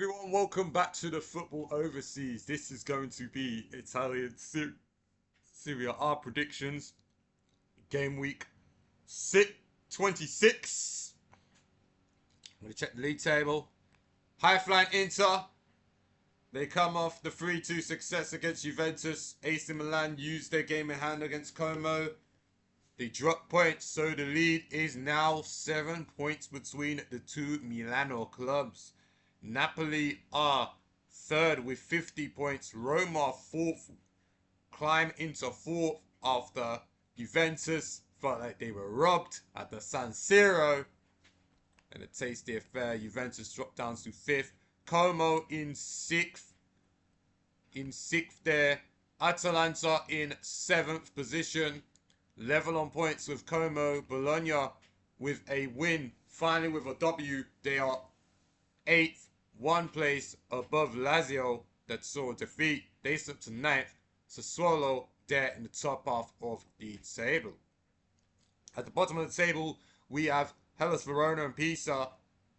everyone, welcome back to the Football Overseas. This is going to be Italian Serie A predictions. Game week 26. I'm going to check the league table. High flying Inter. They come off the 3-2 success against Juventus. AC Milan used their game in hand against Como. They dropped points, so the lead is now 7 points between the two Milano clubs. Napoli are third with 50 points. Roma fourth, climb into fourth after Juventus felt like they were robbed at the San Siro. And a tasty affair. Juventus dropped down to fifth. Como in sixth. There. Atalanta in seventh position. Level on points with Como. Bologna with a win. Finally with a W. They are eighth. One place above Lazio that saw a defeat. They slipped to ninth. Sassuolo there in the top half of the table. At the bottom of the table, we have Hellas Verona and Pisa.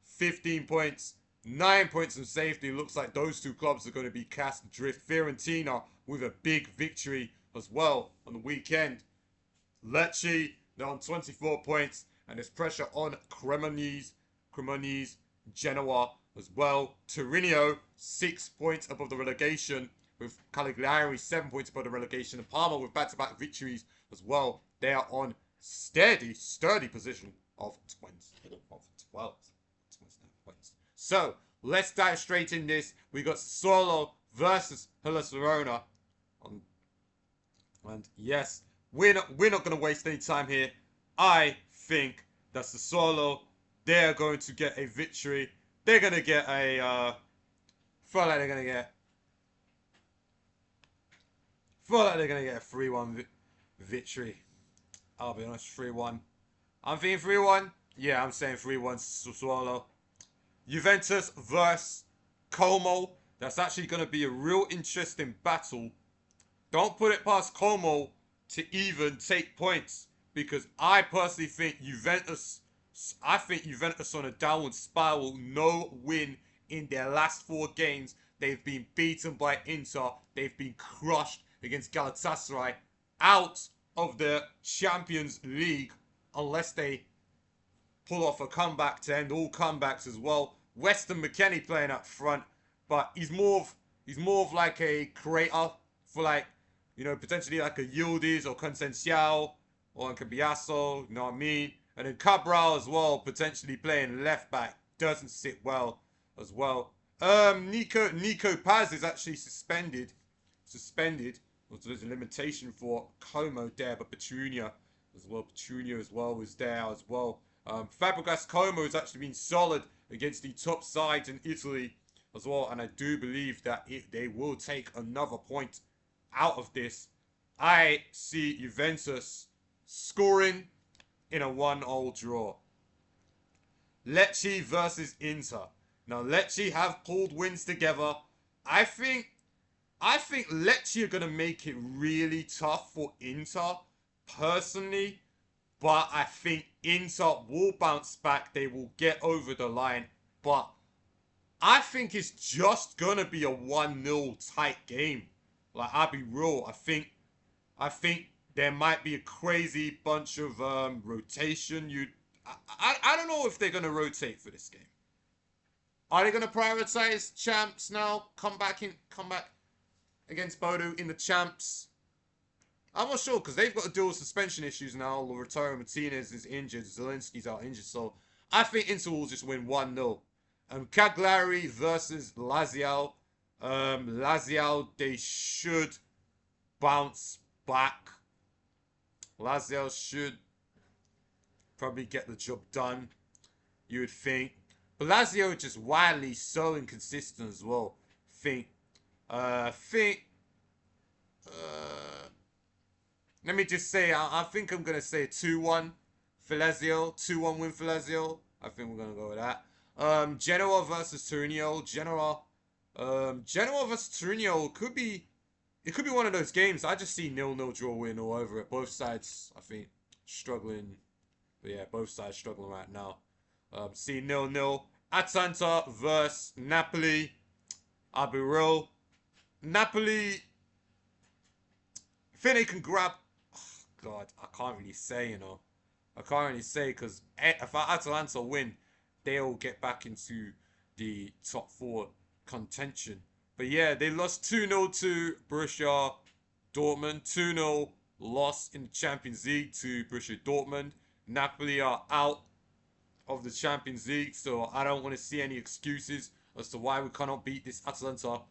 15 points. 9 points in safety. Looks like those two clubs are going to be cast adrift. Fiorentina with a big victory as well on the weekend. Lecce, they're on 24 points. And there's pressure on Cremonese, Genoa as well. Torino, 6 points above the relegation. With Cagliari, 7 points above the relegation. And Parma with back-to-back victories as well. They are on sturdy position of 12 points. So, let's dive straight in this. We got Sassuolo versus Hellas Verona. And yes, we're not going to waste any time here. I think that Sassuolo, they're going to get a victory. They're going to get a, feel like they're going to get a 3-1 victory. I'll be honest, 3-1. I'm thinking 3-1. Yeah, I'm saying 3-1 Sassuolo. Juventus versus Como. That's actually going to be a real interesting battle. Don't put it past Como to even take points, because I personally think Juventus on a downward spiral. No win in their last 4 games. They've been beaten by Inter. They've been crushed against Galatasaray. Out of the Champions League unless they pull off a comeback to end all comebacks as well. Weston McKennie playing up front, but he's more of like a creator for, like, you know, potentially like a Yildiz or Concenciao or Cambiasso, you know what I mean? And then Cabral as well, potentially playing left back, doesn't sit well as well. Nico Paz is actually suspended. So there's a limitation for Como there, but Petrunia as well was there as well. Fabregas Como has actually been solid against the top sides in Italy as well, and I do believe that they will take another point out of this. I see Juventus scoring in a 1-1 draw. Lecce versus Inter. Now Lecce have pulled wins together. I think Lecce are going to make it really tough for Inter, personally. But I think Inter will bounce back. They will get over the line. But I think it's just going to be a 1-0 tight game. Like, I'll be real. I think there might be a crazy bunch of rotation. I don't know if they're going to rotate for this game. Are they going to prioritize champs now? Come back against Bodo in the champs? I'm not sure, because they've got to deal with suspension issues now. Lautaro Martinez is injured. Zelinski's out injured. So I think Inter will just win 1-0. Cagliari versus Lazio. Lazio, they should bounce back. Lazio should probably get the job done, you would think. But Lazio just wildly so inconsistent as well. Let me just say, I think I'm going to say 2-1 for Lazio. 2-1 win for Lazio. I think we're going to go with that. Genoa versus Torino. Genoa versus Torino could be one of those games. I just see 0-0 draw win all over it. Both sides, I think, struggling. But yeah, both sides struggling right now. See 0-0. Atalanta versus Napoli. I'll be real. Napoli, I think they can grab. Oh, God, I can't really say, you know. I can't really say because if Atalanta win, they'll get back into the top four contention. But yeah, they lost 2-0 to Borussia Dortmund. 2-0 loss in the Champions League to Borussia Dortmund. Napoli are out of the Champions League, so I don't want to see any excuses as to why we cannot beat this Atalanta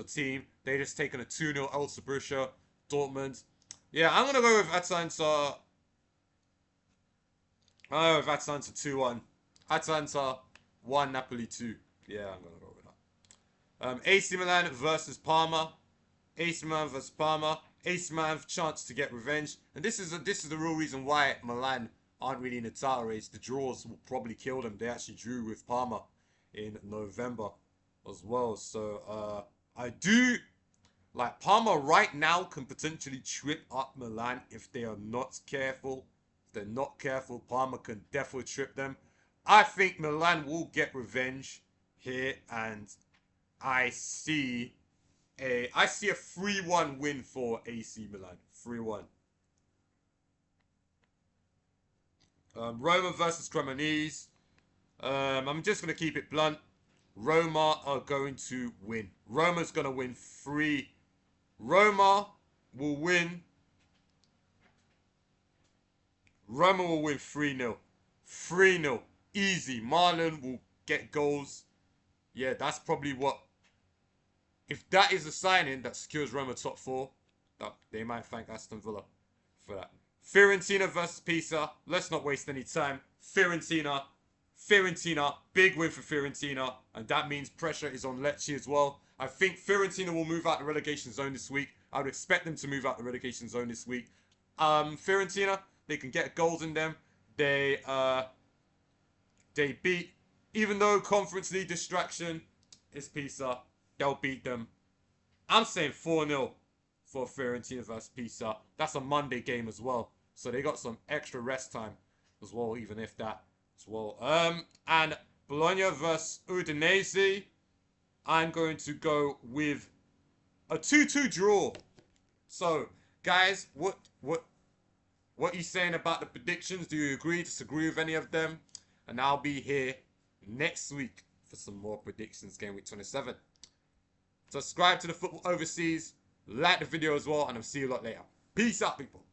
team. They just taken a 2-0 L to Borussia Dortmund. Yeah, I'm gonna go with Atalanta. Oh, with Atalanta 2-1. Atalanta 1, Napoli 2. Yeah, I'm gonna go with that. AC Milan versus Parma. AC Milan versus Parma. AC Milan have a chance to get revenge, and this is the real reason why Milan aren't really in the title race. The draws will probably kill them. They actually drew with Parma in November as well. So I do like Parma right now can potentially trip up Milan if they are not careful. If they're not careful, Parma can definitely trip them. I think Milan will get revenge here, and I see I see a 3-1 win for AC Milan. 3-1. Roma versus Cremonese. I'm just going to keep it blunt. Roma are going to win. Roma's going to win 3. Roma will win. Roma will win 3-0. 3-0. Easy. Marlon will get goals. Yeah, that's probably what. If that is a signing that secures Roma top 4, they might thank Aston Villa for that. Fiorentina versus Pisa. Let's not waste any time. Fiorentina, big win for Fiorentina, and that means pressure is on Lecce as well. I think Fiorentina will move out the relegation zone this week. I would expect them to move out the relegation zone this week. Fiorentina, they can get goals in them. They beat, even though Conference League distraction is Pisa, they'll beat them. I'm saying 4-0 for Fiorentina versus Pisa. That's a Monday game as well, so they got some extra rest time as well, even if that as well. And Bologna versus Udinese, I'm going to go with a 2-2 draw. So, guys, what are you saying about the predictions? Do you agree, disagree with any of them? And I'll be here next week for some more predictions, game week 27. Subscribe to the Football Overseas, like the video as well, and I'll see you a lot later. Peace out, people.